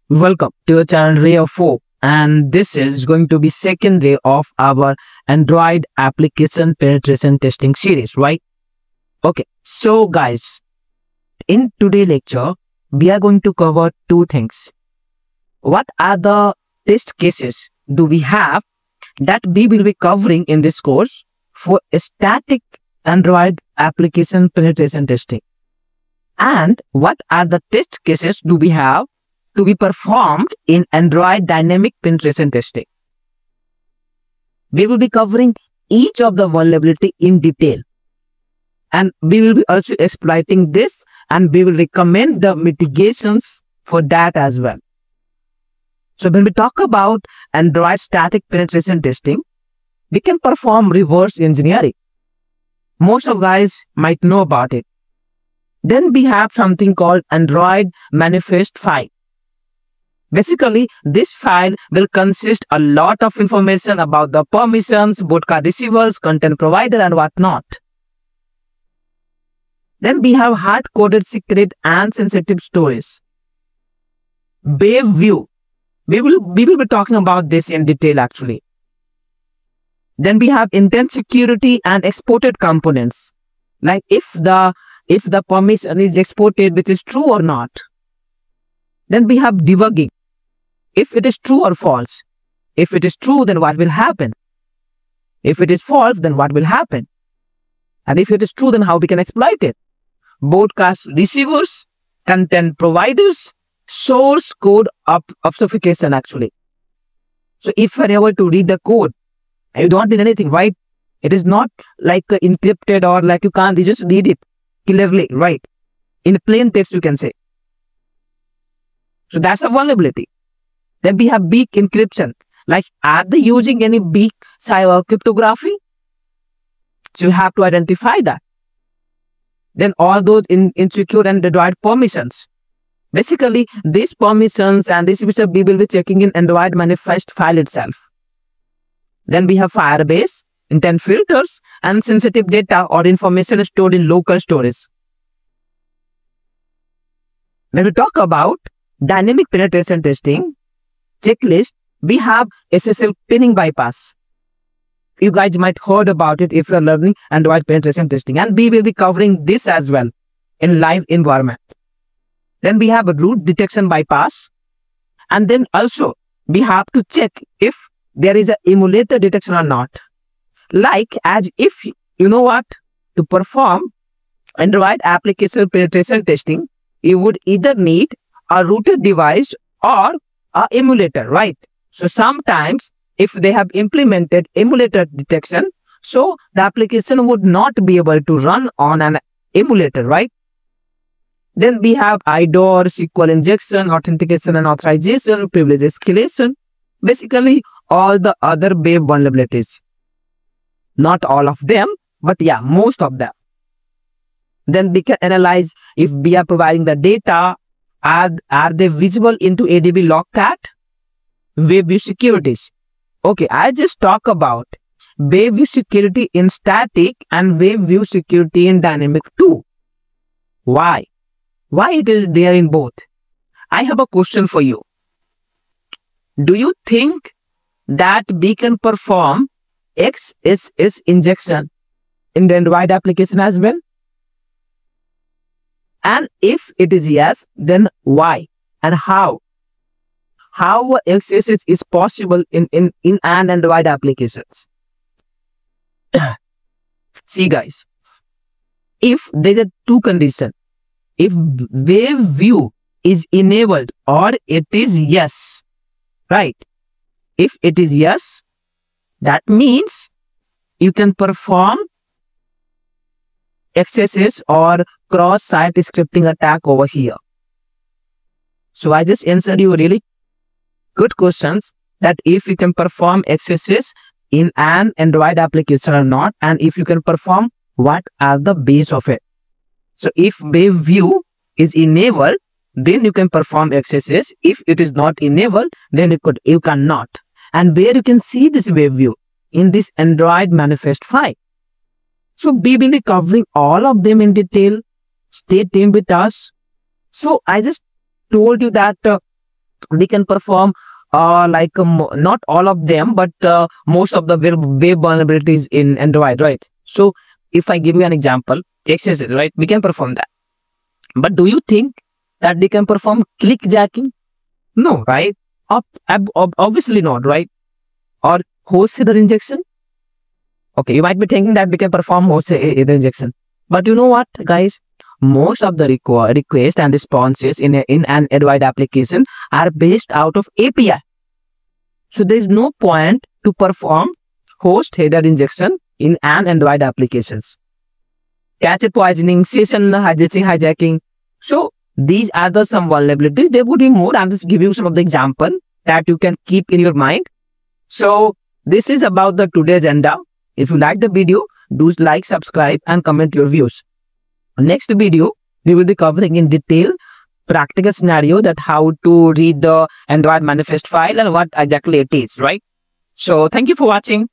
Welcome to your channel Ray of Hope, and this is going to be second day of our Android application penetration testing series, right? Okay, so guys, in today's lecture, we are going to cover two things. What are the test cases do we have that we will be covering in this course for static Android application penetration testing? And what are the test cases do we have to be performed in Android dynamic penetration testing? We will be covering each of the vulnerability in detail, and we will be also exploiting this, and we will recommend the mitigations for that as well. So when we talk about Android static penetration testing, we can perform reverse engineering. Most of guys might know about it. Then we have something called Android manifest file. Basically, this file will consist a lot of information about the permissions, boot card receivers, content provider, and whatnot. Then we have hard-coded secret and sensitive storage. Wave view. We will be talking about this in detail actually. Then we have intent security and exported components. Like if the permission is exported, which is true or not. Then we have debugging. If it is true or false. If it is true, then what will happen? If it is false, then what will happen? And if it is true, then how we can exploit it? Broadcast receivers, content providers, source code obfuscation actually. So if you are able to read the code, you don't need anything, right? It is not like encrypted or like you just read it clearly, right? In plain text you can say. So that's a vulnerability. Then we have weak encryption. Like, are they using any weak cryptography? So you have to identify that. Then all those insecure and Android permissions. Basically, these permissions and receivers we will be checking in Android manifest file itself. Then we have Firebase, intent filters, and sensitive data or information stored in local storage. When we talk about dynamic penetration testing checklist, we have SSL pinning bypass. You guys might heard about it if you are learning Android penetration testing, and we will be covering this as well in live environment. Then we have a root detection bypass, and then also we have to check if there is an emulator detection or not. Like as if you know what, to perform Android application penetration testing, you would either need a rooted device or an emulator, right? So sometimes if they have implemented emulator detection, so the application would not be able to run on an emulator, right? Then we have IDOR, SQL injection, authentication and authorization, privilege escalation. Basically all the other web vulnerabilities. Not all of them, but yeah, most of them. Then we can analyze if we are providing the data, are they visible into ADB Logcat? Web view securities. Okay, I just talk about web view security in static and web view security in dynamic too. Why? Why it is there in both? I have a question for you. Do you think that we can perform XSS injection in the Android application as well? And if it is yes, then why and how? How XSS is possible in an Android applications? See guys, if there are two conditions, if wave view is enabled or it is yes, right? If it is yes, that means you can perform XSS or cross-site scripting attack over here. So I just answered you really good questions that if you can perform XSS in an Android application or not, and if you can perform, what are the base of it. So if wave view is enabled, then you can perform XSS. If it is not enabled, then you cannot. And where you can see this wave view? In this Android manifest file. So we will be covering all of them in detail. Stay tuned with us. So I just told you that they can perform not all of them, but most of the web vulnerabilities in Android, right? So if I give you an example, XSS, right? We can perform that. But do you think that they can perform clickjacking? No, right? Obviously not, right? Or host header injection? Okay, you might be thinking that we can perform host header injection. But you know what, guys? Most of the requests and responses in an Android application are based out of API. So there is no point to perform host header injection in an Android applications. Cache poisoning, session hijacking. So these are the some vulnerabilities. There would be more. I'm just giving you some of the example that you can keep in your mind. So this is about the today's agenda. If you like the video, do like, subscribe and comment your views. Next video, we will be covering in detail practical scenario that how to read the Android manifest file and what exactly it is, right? So thank you for watching.